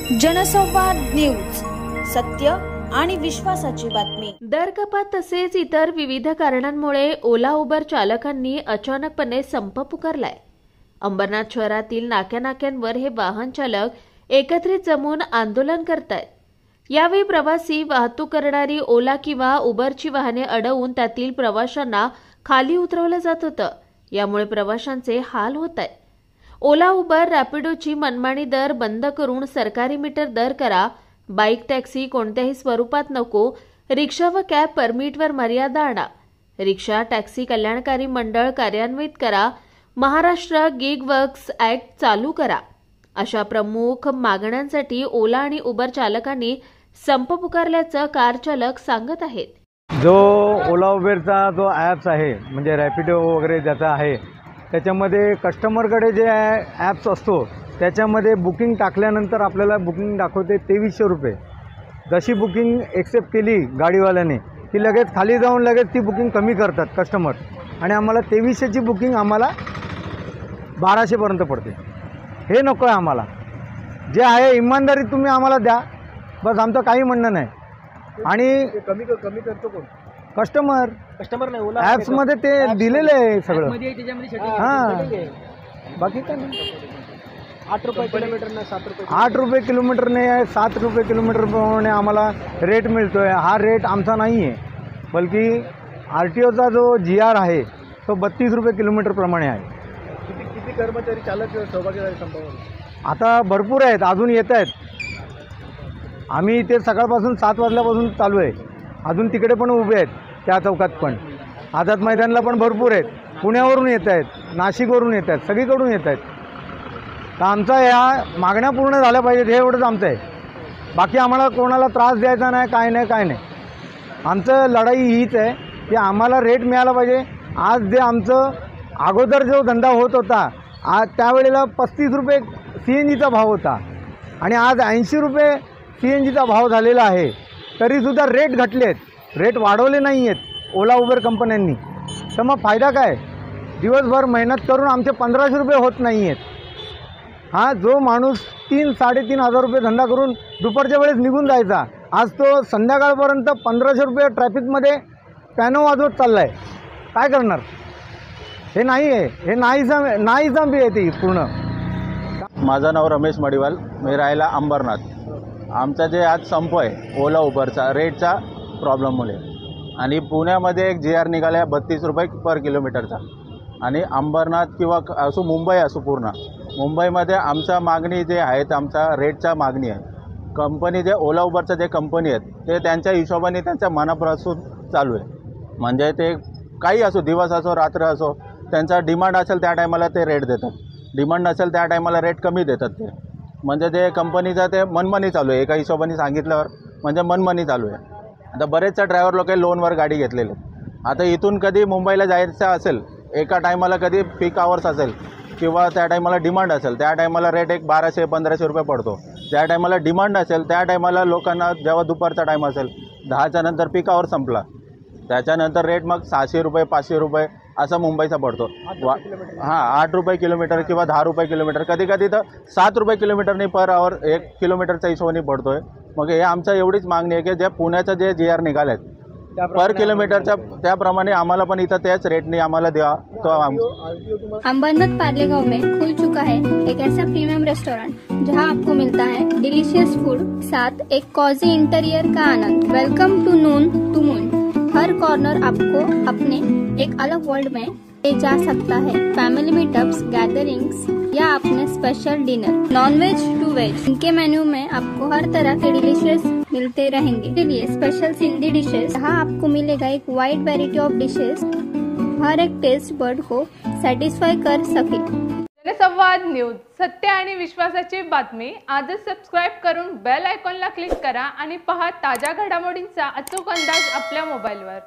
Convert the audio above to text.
जनसंवाद न्यूज, सत्य आणि विश्वासाची बातमी। दर कपात तसेच इतर विविध कारणांमुळे ओला उबर चालकांनी अचानकपणे संप पुकारलाय। अंबरनाथ शहरातील नाक्यानाक्यांवर हे वाहन चालक एकत्रित जमून आंदोलन करतायत। यावेळी प्रवासी वाहतूक करणारी ओला किंवा उबरची वाहने अडवून त्यातील प्रवाशांना खाली उतरवलं जात होतं। यामुळे प्रवाशांचे हाल होत आहेत। ओला उबर रॅपिडोची मनमानी दर बंद करून सरकारी मीटर दर करा, बाईक टॅक्सी कोणत्याही स्वरूपात नको, रिक्षा व कॅब परमिटवर मर्यादा आणा, रिक्षा टॅक्सी कल्याणकारी मंडळ कार्यान्वित करा, महाराष्ट्र गिग वर्क्स ऍक्ट चालू करा, अशा प्रमुख मागण्यांसाठी ओला आणि उबर चालकांनी संप पुकारल्याचं कार चालक सांगत आहेत। जो ओला उबेरचा जो ॲप्स आहे म्हणजे रॅपिडो वगैरे ज्याचा आहे त्याच्यामध्ये कस्टमरकडे जे ॲप्स असतो त्याच्यामध्ये बुकिंग टाकल्यानंतर आपल्याला बुकिंग दाखवते 2300 रुपये। जशी बुकिंग एक्सेप्ट केली गाडीवाल्याने की लगेच खाली जाऊन लगेच ती बुकिंग कमी करतात कस्टमर आणि आम्हाला 2300ची बुकिंग आम्हाला 1200पर्यंत पडते। हे नको आहे आम्हाला। जे आहे इमानदारी तुम्ही आम्हाला द्या, बस आमचं काही म्हणणं नाही। आणि कमी करतो कोण? कस्टमर नाही, ओला ॲप्स मध्ये ते दिलेलं आहे सगळं। हां, बाकी काय नाही। 8 रुपये किलोमीटरने 7 रुपये 8 रुपये किलोमीटरने 7 रुपये किलोमीटर प्रमाणे आम्हाला रेट मिळतोय। हा रेट आमचा नाही आहे, बल्कि RTOचा जो GR आहे तो 32 रुपये किलोमीटर प्रमाणे आहे। किती कर्मचारी चालक सहभागी झाले संपावर? आता भरपूर आहेत, अजून येत आहेत। आम्ही इथे सकाळपासून 7 वाजल्यापासून चालू आहे, अजून तिकडे पण उभे आहेत, त्या चौकात पण, आझाद मैदानला पण भरपूर आहेत। पुण्यावरून येत आहेत, नाशिकवरून येत आहेत, सगळीकडून येत आहेत। तर आमचा ह्या मागण्या पूर्ण झाल्या पाहिजेत, हे एवढंच आमचं आहे। बाकी आम्हाला कोणाला त्रास द्यायचा नाही, काय नाही। आमचं लढाई हीच आहे की आम्हाला रेट मिळाला पाहिजे। आज जे आमचं अगोदर जो धंदा होत होता, आज त्यावेळेला 35 रुपये CNGचा भाव होता आणि आज 80 रुपये CNGचा भाव झालेला आहे। तरीसुद्धा रेट घटले आहेत, रेट वाढवले नाही आहेत ओला उबर कंपन्यांनी। तर मग फायदा काय? दिवसभर मेहनत करून आमचे 1500 रुपये होत नाही आहेत। हां, जो माणूस 3-3.5 हजार रुपये धंदा करून दुपारच्या वेळेस निघून जायचा, आज तो संध्याकाळपर्यंत 1500 रुपये ट्रॅफिकमध्ये पॅनो वाजवत चालला आहे। काय करणार? हे नाही आहे, हे नाहीसा बी आहे ती पूर्ण। माझं नाव रमेश मडिवाल, मी राहायला अंबरनाथ। आमचा जे आज संप आहे ओला उबरचा रेटचा प्रॉब्लेममुळे, आणि पुण्यामध्ये एक GR निघाला आहे 32 रुपये पर किलोमीटरचा। आणि अंबरनाथ किंवा असो मुंबई असो, पूर्ण मुंबईमध्ये आमचा मागणी जे आहेत, आमचा रेटचा मागणी आहे। कंपनी जे ओला उबरचं जे कंपनी आहेत ते त्यांच्या हिशोबाने त्यांच्या मनापासून चालू आहे। म्हणजे ते काही असो, दिवस असो रात्र असो, त्यांचा डिमांड असेल त्या टायमाला ते रेट देतात, डिमांड नसेल त्या टायमाला रेट कमी देतात ते। म्हणजे ते कंपनीचं ते मनमानी चालू आहे, एका हिशोबाने सांगितल्यावर म्हणजे मनमानी चालू आहे। आता बरेचशा ड्रायव्हर लोक लोनवर गाडी घेतलेले। आता इथून कधी मुंबईला जायचं असेल, एका टायमाला कधी पीक आवर्स असेल किंवा त्या टायमाला डिमांड असेल, त्या टायमाला रेट एक 1200-1500 रुपये पडतो। ज्या टायमाला डिमांड असेल त्या टायमाला लोकांना, जेव्हा दुपारचा टाईम असेल 10च्या नंतर पीक आवर संपला, त्याच्यानंतर रेट मग 600 रुपये 500 रुपये असा मुंबईचा पडतो। हां, 8 रुपये किलोमीटर किंवा 10 रुपये किलोमीटर, कधी तर 7 रुपये किलोमीटरनी पर आवर 1 किलोमीटरच्या हिशोबाने पडतो आहे। मग हे आमच्या एवढीच मागणी आहे की जे पुण्याचं जे GR निघाले आहेत पर किलोमीटरच्या, त्याप्रमाणे आम्हाला पण इथं त्याच रेटने आम्हाला द्या। तो अंबरनाथ पार्लेगांव में खुल चुका है एक ऐसा प्रीमियम रेस्टोरेंट जहां आपको मिलता है डिलीशियस फूड, साथ एक कॉजी इंटीरियर का आनंद। Welcome to noon to moon. हर कॉर्नर आपको अपने एक अलग वर्ल्ड में ले जा सकता है। फैमिली मीटअप्स, गैदरिंग्स या अपने special dinner, non veg to veg. इनके मेन्यू में आपको हर तरह के डिलीशियस मिलते रहेंगे। इसके लिए स्पेशल सिंधी डिशेस, जहाँ आपको मिलेगा एक वाइड वैरायटी ऑफ डिशेस, हर एक टेस्ट बर्ड को सॅटिस्फाय कर सके। जनसंवाद न्यूज, सत्य आणि विश्वासाची बातमी। आजच सबस्क्राईब करून बेल आयकॉनला क्लिक करा आणि पहा ताज्या घडामोडींचा अचूक अंदाज आपल्या मोबाईलवर।